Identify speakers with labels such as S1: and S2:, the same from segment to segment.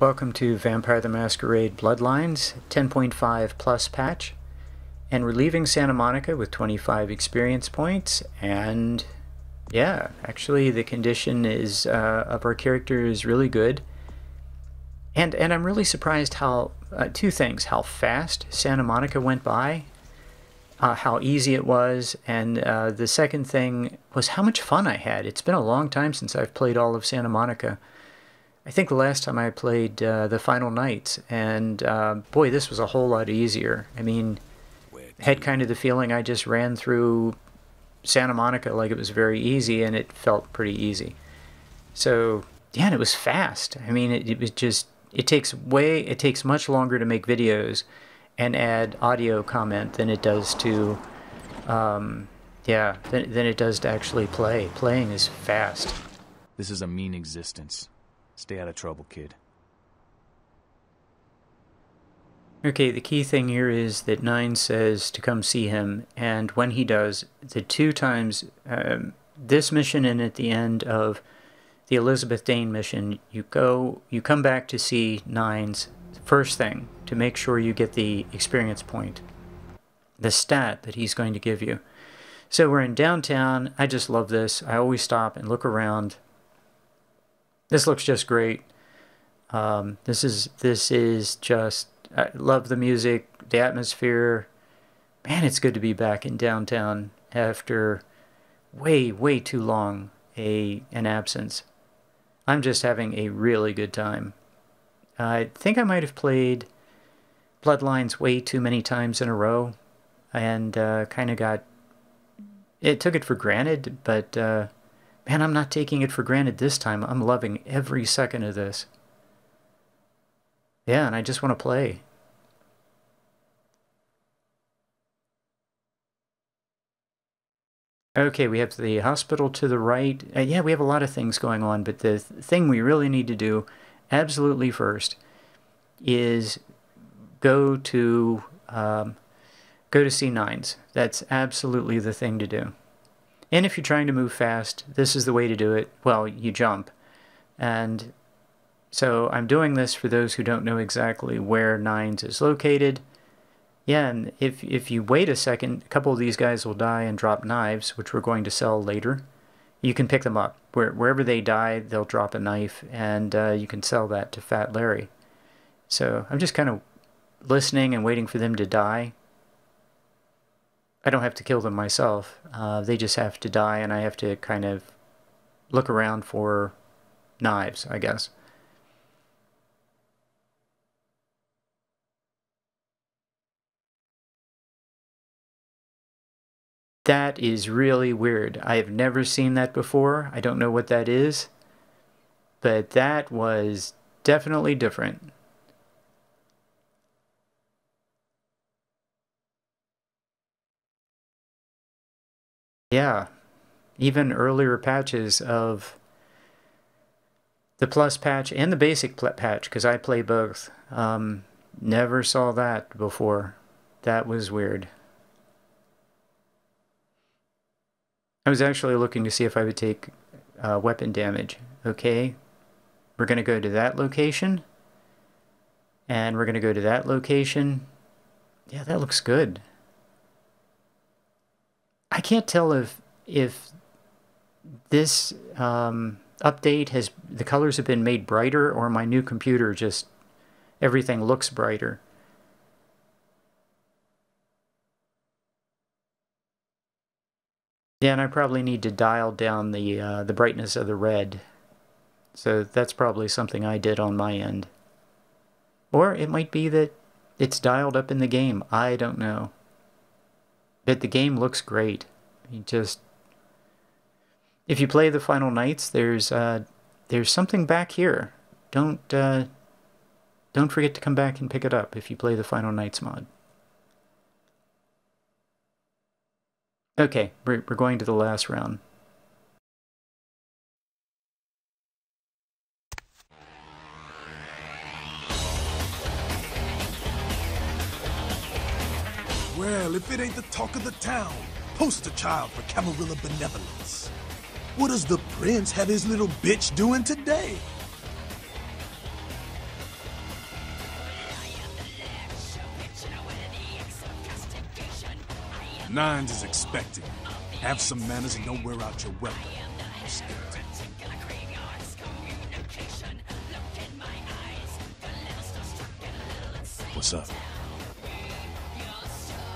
S1: Welcome to Vampire the Masquerade Bloodlines 10.5 plus patch, and we're leaving Santa Monica with 25 experience points. And yeah, actually the condition is of our character is really good, and I'm really surprised how two things: how fast Santa Monica went by, how easy it was, and the second thing was how much fun I had. It's been a long time since I've played all of Santa Monica. I think the last time I played the Final Nights, and boy, this was a whole lot easier. I mean, I had kind of the feeling I just ran through Santa Monica like it was very easy, and it felt pretty easy. So yeah, and it was fast. I mean, it was just, it takes much longer to make videos and add audio comment than it does to than it does to actually play. Playing is fast.
S2: This is a mean existence. Stay out of trouble, kid.
S1: Okay, the key thing here is that Nine says to come see him, and when he does, the two times, this mission and at the end of the Elizabeth Dane mission, you come back to see Nine's first thing to make sure you get the experience point, the stat that he's going to give you. So we're in downtown. I just love this. I always stop and look around. This looks just great. This is just, I love the music, the atmosphere. Man, it's good to be back in downtown after way too long an absence. I'm just having a really good time. I think I might have played Bloodlines way too many times in a row, and kind of took it for granted, but man, I'm not taking it for granted this time. I'm loving every second of this. Yeah, and I just want to play. Okay, we have the hospital to the right. Yeah, we have a lot of things going on, but the thing we really need to do absolutely first is go to C9s. That's absolutely the thing to do. And if you're trying to move fast, this is the way to do it. Well, you jump. And so I'm doing this for those who don't know exactly where Nines is located. Yeah, and if you wait a second, a couple of these guys will die and drop knives, which we're going to sell later. You can pick them up. Wherever they die, they'll drop a knife, and you can sell that to Fat Larry. So I'm just kind of listening and waiting for them to die. I don't have to kill them myself. They just have to die, and I have to kind of look around for knives, I guess. That is really weird. I have never seen that before. I don't know what that is, but that was definitely different. Yeah, even earlier patches of the plus patch and the basic patch, because I play both, never saw that before. That was weird. I was actually looking to see if I would take weapon damage. Okay, we're going to go to that location, and we're going to go to that location. Yeah, that looks good. I can't tell if this update the colors have been made brighter, or my new computer just, everything looks brighter. Yeah, and I probably need to dial down the brightness of the red. So that's probably something I did on my end. Or it might be that it's dialed up in the game. I don't know. But the game looks great. If you play the Final Nights, there's something back here. Don't forget to come back and pick it up if you play the Final Nights mod. Okay, we're going to the last round.
S3: Well, if it ain't the talk of the town, poster child for Camarilla benevolence. What does the prince have his little bitch doing today? Nines is expecting you. Have some manners and don't wear out your weapon. What's up?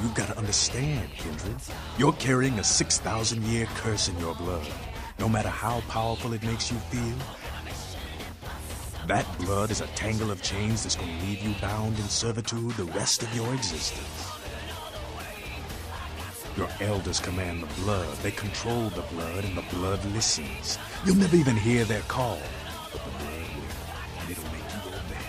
S3: You've got to understand, Kindred. You're carrying a 6,000-year curse in your blood. No matter how powerful it makes you feel, that blood is a tangle of chains that's going to leave you bound in servitude the rest of your existence. Your elders command the blood. They control the blood, and the blood listens. You'll never even hear their call, but the blood will, and it'll make you obey.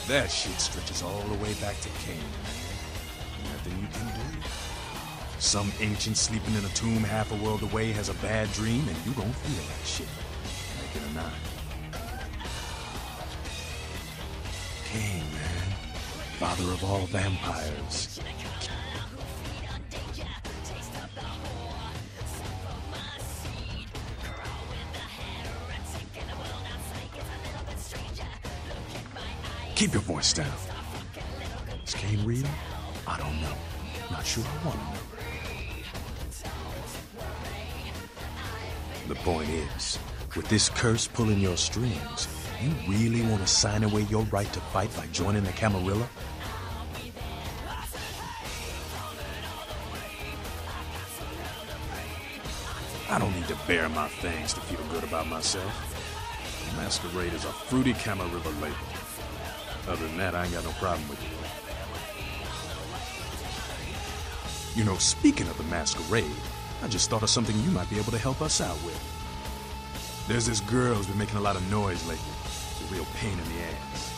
S3: That shit stretches all the way back to Cain, man. Nothing you can do. Some ancient sleeping in a tomb half a world away has a bad dream, and you gon' feel that shit. Make it a 9. Cain, man. Father of all vampires. Keep your voice down. Is Cain real? I don't know. Not sure I want to know. The point is, with this curse pulling your strings, you really want to sign away your right to fight by joining the Camarilla? I don't need to bare my fangs to feel good about myself. Masquerade is a fruity Camarilla label. Other than that, I ain't got no problem with it. You know, speaking of the Masquerade, I just thought of something you might be able to help us out with. There's this girl who's been making a lot of noise lately. It's a real pain in the ass.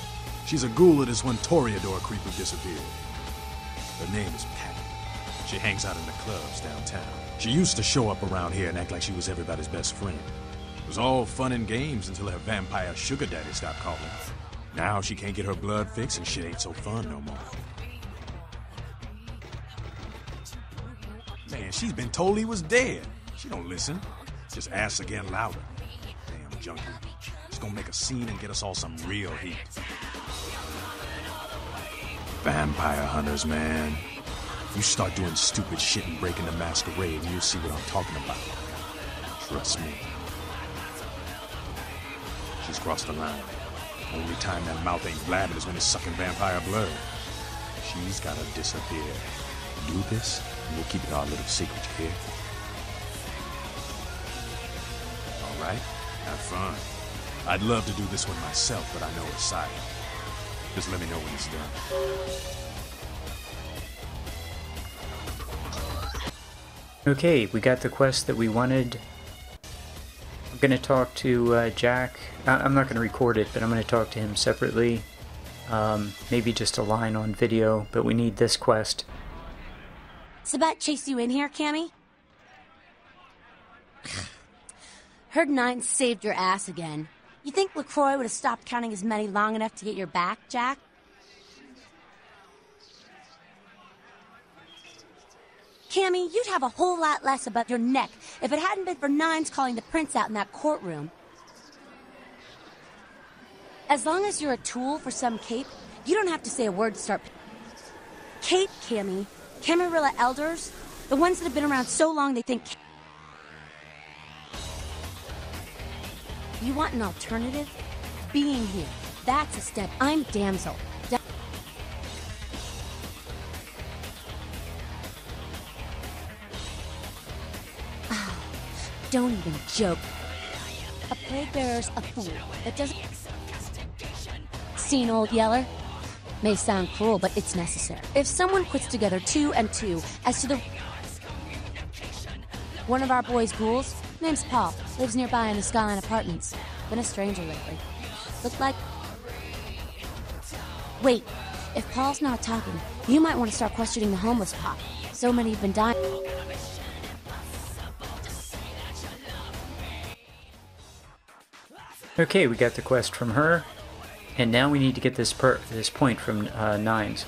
S3: She's a ghoul of this one Toreador creep who disappeared. Her name is Patty. She hangs out in the clubs downtown. She used to show up around here and act like she was everybody's best friend. It was all fun and games until her vampire sugar daddy stopped calling. Now she can't get her blood fixed and shit ain't so fun no more. Man, she's been told he was dead. She don't listen. Just asks again louder. Damn junkie. She's gonna make a scene and get us all some real heat. Vampire hunters, man. You start doing stupid shit and breaking the Masquerade and you'll see what I'm talking about. Trust me. She's crossed the line. Only time that mouth ain't blabbing is when it's sucking vampire blood. She's gotta disappear. Do this, and we'll keep it our little secret, you hear? All right, have fun. I'd love to do this one myself, but I know it's silent. Just let me know when it's done.
S1: Okay, we got the quest that we wanted. I'm going to talk to Jack. I'm not going to record it, but I'm going to talk to him separately. Maybe just a line on video, but we need this quest.
S4: Sabat chased you in here, Cammy? Heard Nine saved your ass again. You think LaCroix would have stopped counting his money long enough to get your back, Jack? Cammy, you'd have a whole lot less about your neck if it hadn't been for Nines calling the prince out in that courtroom. As long as you're a tool for some cape, you don't have to say a word to start. Cape, Cammy. Camarilla elders, the ones that have been around so long they think... You want an alternative? Being here. That's a step. I'm damsel. Don't even joke. A plague bearer's a fool. That doesn't... Seen old Yeller? May sound cruel, but it's necessary. If someone puts together 2 and 2 as to the... One of our boys' ghouls, name's Paul, lives nearby in the Skyline Apartments. Been a stranger lately. Looked like... Wait, if Paul's not talking, you might want to start questioning the homeless pop. So many have been dying.
S1: Okay, we got the quest from her, and now we need to get this point from Nines.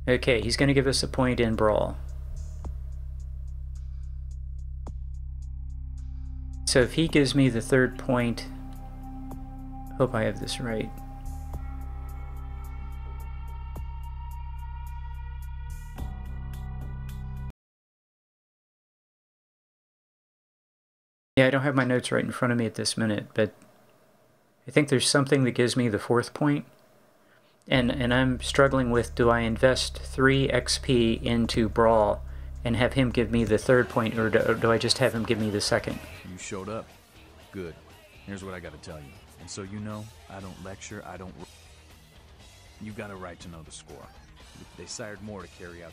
S1: Okay, he's going to give us a point in Brawl. So if he gives me the 3rd point, hope I have this right. Yeah, I don't have my notes right in front of me at this minute, but I think there's something that gives me the 4th point. And I'm struggling with, do I invest 3 XP into Brawl and have him give me the 3rd point, or do I just have him give me the 2nd?
S2: You showed up. Good. Here's what I gotta tell you. And so you know, I don't lecture, I don't... You got a right to know the score. They sired more to carry out.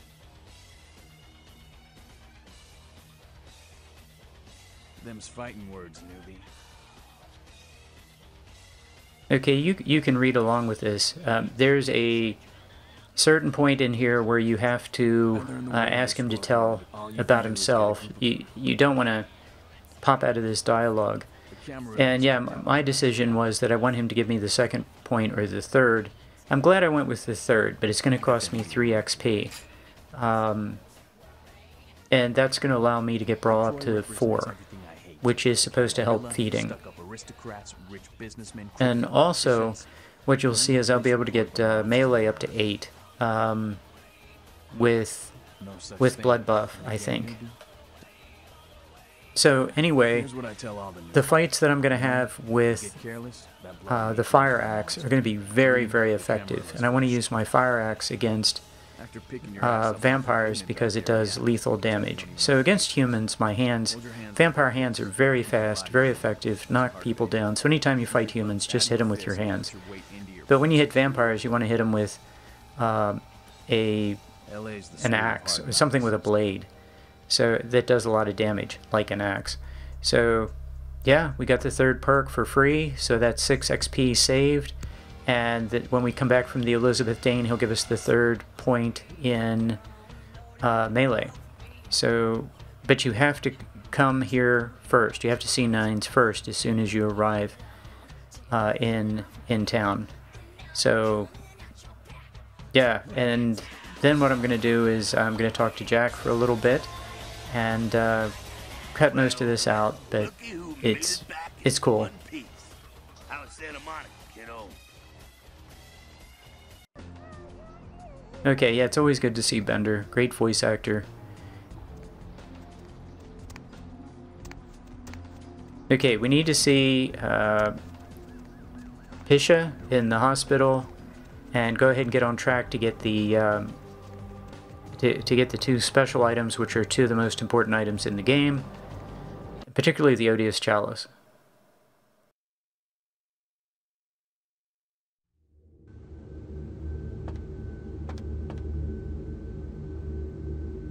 S2: Them's fighting words, newbie.
S1: Okay, you can read along with this. There's a certain point in here where you have to ask him to tell about himself. You don't want to pop out of this dialogue. And yeah, my decision was that I want him to give me the 2nd point or the 3rd. I'm glad I went with the 3rd, but it's going to cost me 3 XP. And that's going to allow me to get Brawl up to 4, which is supposed to help feeding. And also, what you'll see is I'll be able to get melee up to 8 with blood buff, I think. So anyway, the fights that I'm going to have with the fire axe are going to be very, very effective. And I want to use my fire axe against vampires because it does lethal damage. So against humans, my hands, vampire hands are very fast, very effective, knock people down. So anytime you fight humans, just hit them with your hands. But when you hit vampires, you want to hit them with an axe or something with a blade. So that does a lot of damage, like an axe. So yeah, we got the 3rd perk for free, so that's 6 XP saved. And that when we come back from the Elizabeth Dane, he'll give us the 3rd point in melee. So, but you have to come here first. You have to see Nines first as soon as you arrive in town. So, yeah, and then what I'm going to do is I'm going to talk to Jack for a little bit and cut most of this out, but it's cool. Okay, yeah, it's always good to see Bender. Great voice actor. Okay, we need to see Pisha in the hospital, and go ahead and get on track to get the to get the 2 special items, which are 2 of the most important items in the game, particularly the Odious Chalice.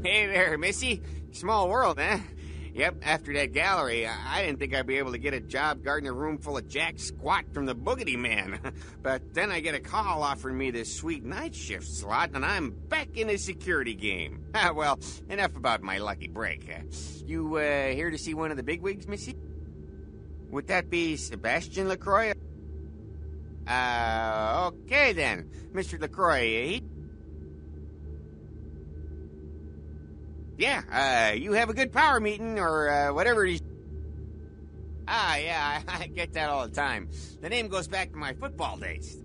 S5: Hey there, Missy. Small world, huh? Yep, after that gallery, I didn't think I'd be able to get a job guarding a room full of Jack Squat from the Boogity Man. But then I get a call offering me this sweet night shift slot, and I'm back in the security game. Well, enough about my lucky break. You here to see one of the bigwigs, Missy? Would that be Sebastian LaCroix? Okay then. Mr. LaCroix, Yeah, you have a good power meeting, or whatever it is. Yeah, I get that all the time. The name goes back to my football days.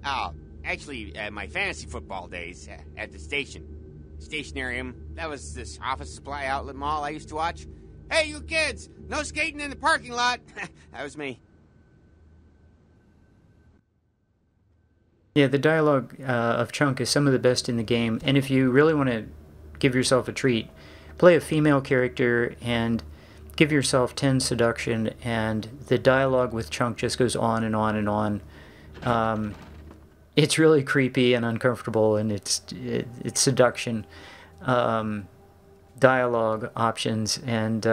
S5: Actually, my fantasy football days at the station. Stationarium. That was this office supply outlet mall I used to watch. Hey, you kids! No skating in the parking lot! That was me.
S1: Yeah, the dialogue of Chunk is some of the best in the game, and if you really want to give yourself a treat, play a female character and give yourself 10 seduction, and the dialogue with Chunk just goes on and on and on. It's really creepy and uncomfortable, and it's seduction dialogue options, and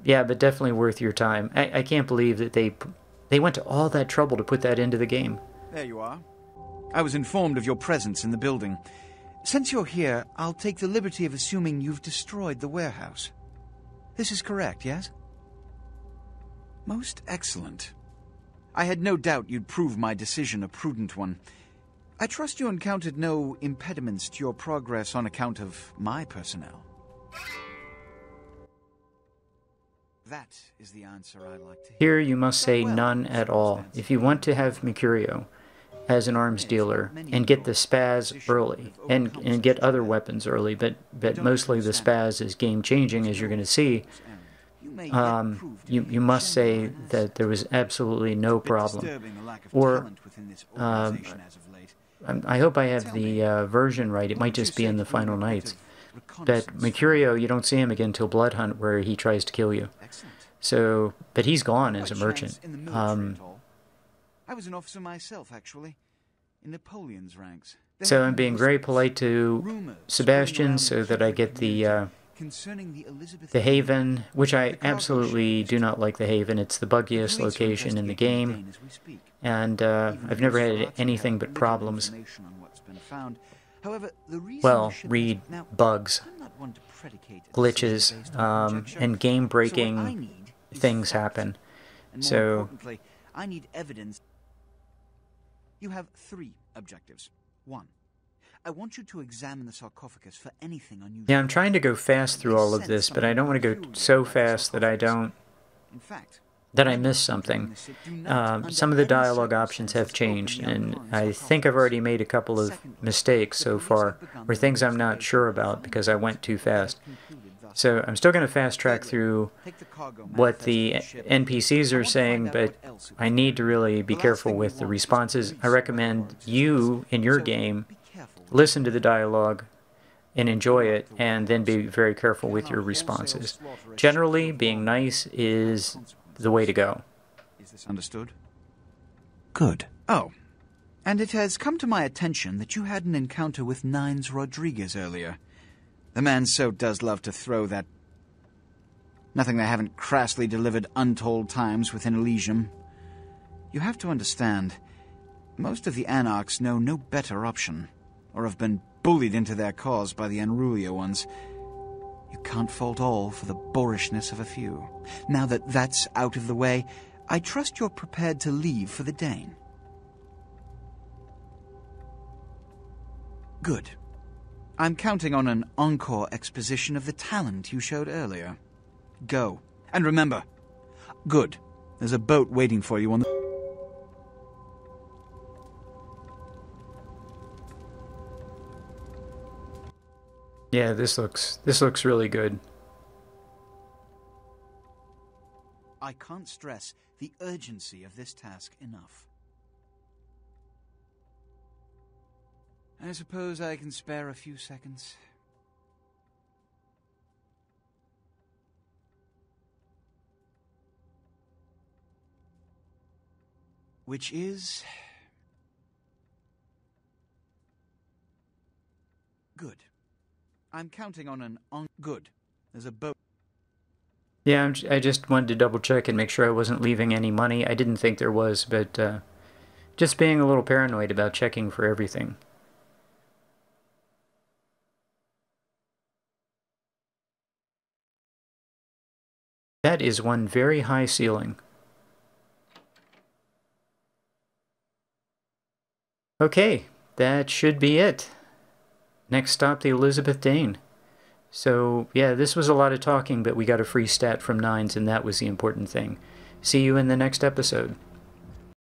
S1: yeah, but definitely worth your time. I can't believe that they went to all that trouble to put that into the game.
S6: There you are. I was informed of your presence in the building. Since you're here, I'll take the liberty of assuming you've destroyed the warehouse. This is correct, yes? Most excellent. I had no doubt you'd prove my decision a prudent one. I trust you encountered no impediments to your progress on account of my personnel. That is the answer I'd like to hear.
S1: Here you must say none at all if you want to have Mercurio as an arms dealer and get the spaz early and get other weapons early, but mostly the spaz is game changing, as you're going to see. you must say that there was absolutely no problem. Or I hope I have the version right. It might just be in the final nights. But Mercurio, you don't see him again till Blood Hunt, where he tries to kill you. So, but he's gone as a merchant.
S6: I was an officer myself, actually, in Napoleon's ranks.
S1: So I'm being very polite to Sebastian so that I get the Haven, which I absolutely do not like the Haven. It's the buggiest location in the game, and I've never had anything but problems. Well, read bugs, glitches, and game-breaking things happen. So
S6: I need evidence. You have 3 objectives. 1. I want you to examine the sarcophagus for anything unusual.
S1: Yeah, I'm trying to go fast through all of this, but I don't want to go so fast that I miss something. Some of the dialogue options have changed, and I think I've already made a couple of mistakes so far, or things I'm not sure about because I went too fast. So I'm still going to fast track through what the NPCs are saying, but I need to really be careful with the responses. I recommend you, in your game, listen to the dialogue and enjoy it, and then be very careful with your responses. Generally, being nice is the way to go.
S6: Is this understood? Good. Oh, and it has come to my attention that you had an encounter with Nines Rodriguez earlier. The man so does love to throw that. Nothing they haven't crassly delivered untold times within Elysium. You have to understand, most of the Anarchs know no better option, or have been bullied into their cause by the Unrulia ones. You can't fault all for the boorishness of a few. Now that that's out of the way, I trust you're prepared to leave for the Dane. Good. I'm counting on an encore exposition of the talent you showed earlier. Go. And remember, good. There's a boat waiting for you on the...
S1: Yeah, this looks really good.
S6: I can't stress the urgency of this task enough. I suppose I can spare a few seconds. Which is... good. I'm counting on an good. There's a boat.
S1: Yeah, I just wanted to double check and make sure I wasn't leaving any money. I didn't think there was, but just being a little paranoid about checking for everything. That is one very high ceiling. Okay, that should be it. Next stop, the Elizabeth Dane. So, yeah, this was a lot of talking, but we got a free stat from Nines, and that was the important thing. See you in the next episode.